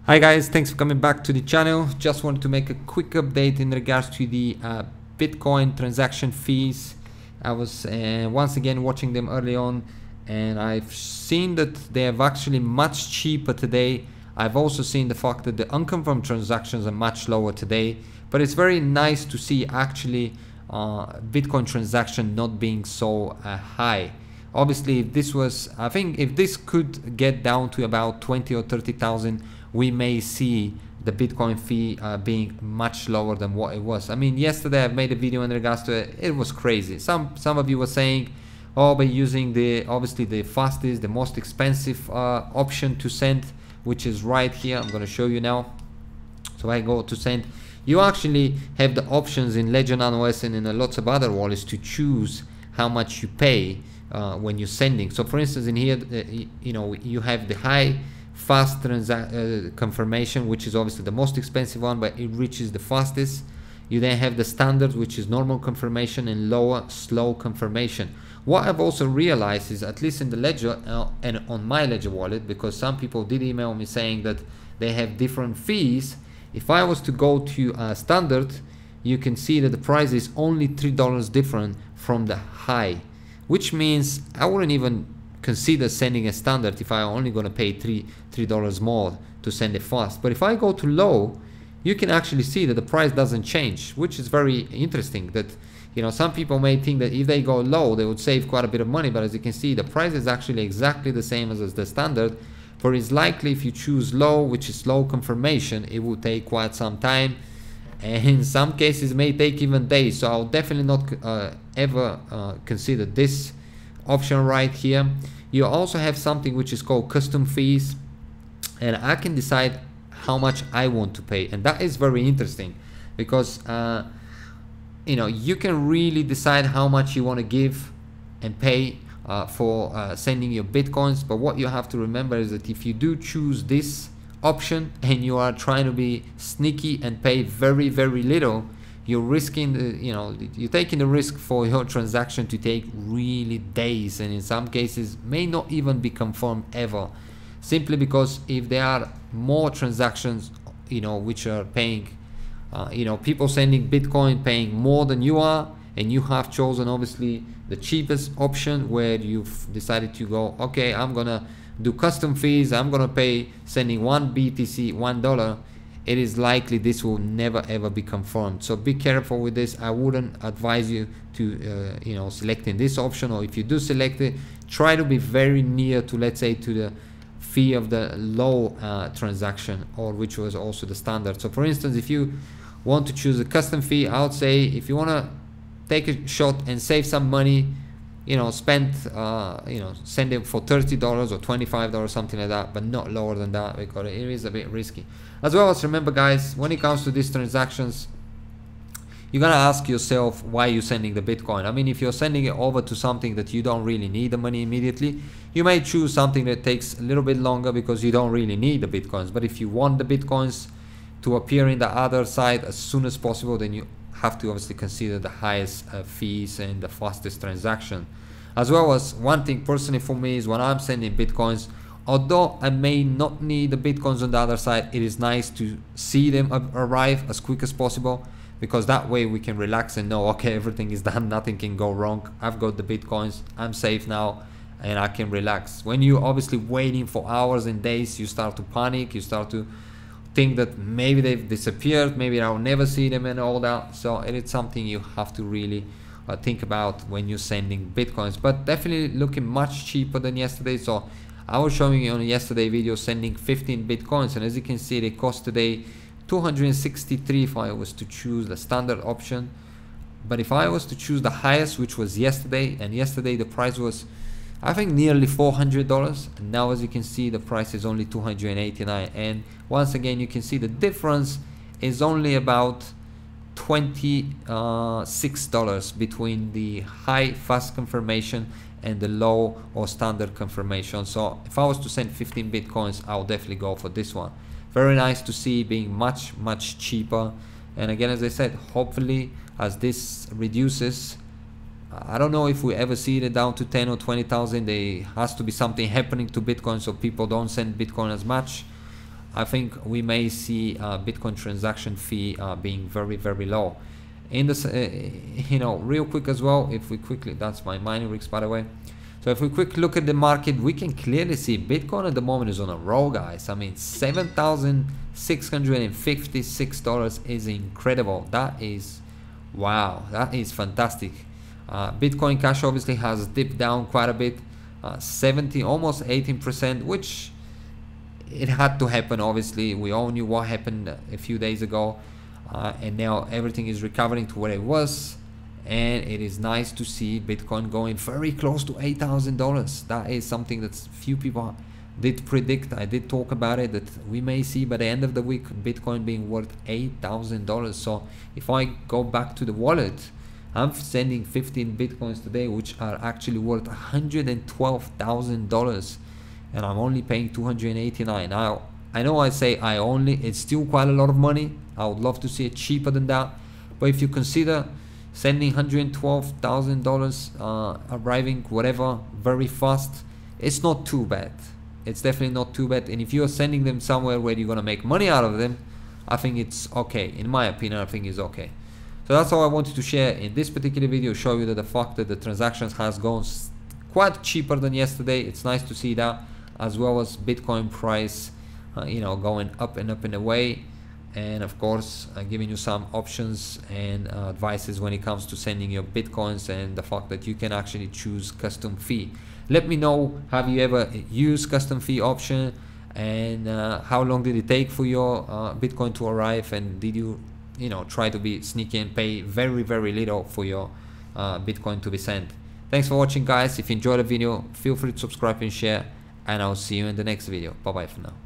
Hi guys, thanks for coming back to the channel. Just wanted to make a quick update in regards to the Bitcoin transaction fees. I was once again watching them early on, and I've seen that they are actually much cheaper today. I've also seen the fact that the unconfirmed transactions are much lower today, but it's very nice to see actually Bitcoin transaction not being so high. Obviously, if this was, I think if this could get down to about 20 or 30,000, we may see the Bitcoin fee being much lower than what it was. I mean, yesterday I made a video in regards to it. It was crazy. Some of you were saying, oh, by using the obviously the fastest, the most expensive option to send, which is right here. I'm going to show you now. So I go to send. You actually have the options in Ledger Nano S and in lots of other wallets to choose how much you pay when you're sending. So for instance, in here, you have the high fast confirmation, which is obviously the most expensive one, but it reaches the fastest. You then have the standard, which is normal confirmation, and lower slow confirmation. What I've also realized is, at least in the Ledger and on my Ledger wallet, because some people did email me saying that they have different fees. If I was to go to standard, you can see that the price is only $3 different from the high, which means I wouldn't even consider sending a standard if I'm only going to pay $3 more to send it fast. But if I go to low, you can actually see that the price doesn't change, which is very interesting. That, you know, some people may think that if they go low, they would save quite a bit of money, but as you can see, the price is actually exactly the same as the standard. For it's likely if you choose low, which is low confirmation, it will take quite some time, and in some cases it may take even days. So I'll definitely not ever consider this option right here. You also have something which is called custom fees, and I can decide how much I want to pay, and that is very interesting because you can really decide how much you want to give and pay for sending your Bitcoins. But what you have to remember is that if you do choose this option and you are trying to be sneaky and pay very, very little, you're risking you're taking the risk for your transaction to take really days, and in some cases may not even be confirmed ever, simply because if there are more transactions which are paying people sending Bitcoin paying more than you are, and you have chosen obviously the cheapest option where you've decided to go, okay, I'm gonna do custom fees, I'm gonna pay sending one BTC $1, it is likely this will never ever be confirmed. So be careful with this. I wouldn't advise you to selecting this option, or if you do select it, try to be very near to, let's say, to the fee of the low transaction, or which was also the standard. So for instance, if you want to choose a custom fee, I would say if you want to take a shot and save some money, spend send it for $30 or $25, something like that, but not lower than that, because it is a bit risky. As well as remember, guys, when it comes to these transactions, you're gonna ask yourself why you're sending the Bitcoin. I mean, if you're sending it over to something that you don't really need the money immediately, you may choose something that takes a little bit longer because you don't really need the Bitcoins. But if you want the Bitcoins to appear in the other side as soon as possible, then you have to obviously consider the highest fees and the fastest transaction. As well as one thing personally for me is when I'm sending Bitcoins, although I may not need the Bitcoins on the other side, it is nice to see them arrive as quick as possible, because that way we can relax and know, okay, everything is done, nothing can go wrong, I've got the Bitcoins, I'm safe now, and I can relax. When you're obviously waiting for hours and days, you start to panic, you start to think that maybe they've disappeared, maybe I'll never see them and all that. So it is something you have to really think about when you're sending Bitcoins, but definitely looking much cheaper than yesterday. So I was showing you on yesterday's video sending 15 Bitcoins, and as you can see, they cost today 263 if I was to choose the standard option. But if I was to choose the highest, which was yesterday, and yesterday the price was, I think, nearly $400, and now as you can see the price is only 289, and once again you can see the difference is only about $26 between the high fast confirmation and the low or standard confirmation. So if I was to send 15 Bitcoins, I'll definitely go for this one. Very nice to see being much cheaper. And again, as I said, hopefully as this reduces, I don't know if we ever see it down to 10 or 20,000. There has to be something happening to Bitcoin so people don't send Bitcoin as much. I think we may see Bitcoin transaction fee being very, very low. In this, you know, real quick as well, if we quickly, that's my mining rigs, by the way. So if we quickly look at the market, we can clearly see Bitcoin at the moment is on a roll, guys. I mean, $7,656 is incredible. That is, wow, that is fantastic. Bitcoin Cash obviously has dipped down quite a bit, 70, almost 18%, which it had to happen. Obviously, we all knew what happened a few days ago, and now everything is recovering to where it was. And it is nice to see Bitcoin going very close to $8,000. That is something that few people did predict. I did talk about it, that we may see by the end of the week Bitcoin being worth $8,000. So if I go back to the wallet, I'm sending 15 Bitcoins today, which are actually worth $112,000, and I'm only paying $289. Now, I know I say I only, it's still quite a lot of money. I would love to see it cheaper than that, but if you consider sending $112,000 arriving whatever very fast, it's not too bad. It's definitely not too bad. And if you're sending them somewhere where you're gonna make money out of them, I think it's okay. In my opinion, I think it's okay. So that's all I wanted to share in this particular video, show you that the fact that the transactions has gone quite cheaper than yesterday. It's nice to see that, as well as Bitcoin price you know, going up and up and away. And of course, giving you some options and advices when it comes to sending your Bitcoins, and the fact that you can actually choose custom fee. Let me know, have you ever used custom fee option, and how long did it take for your Bitcoin to arrive, and did you know, try to be sneaky and pay very, very little for your Bitcoin to be sent. Thanks for watching, guys. If you enjoyed the video, feel free to subscribe and share, and I'll see you in the next video. Bye bye for now.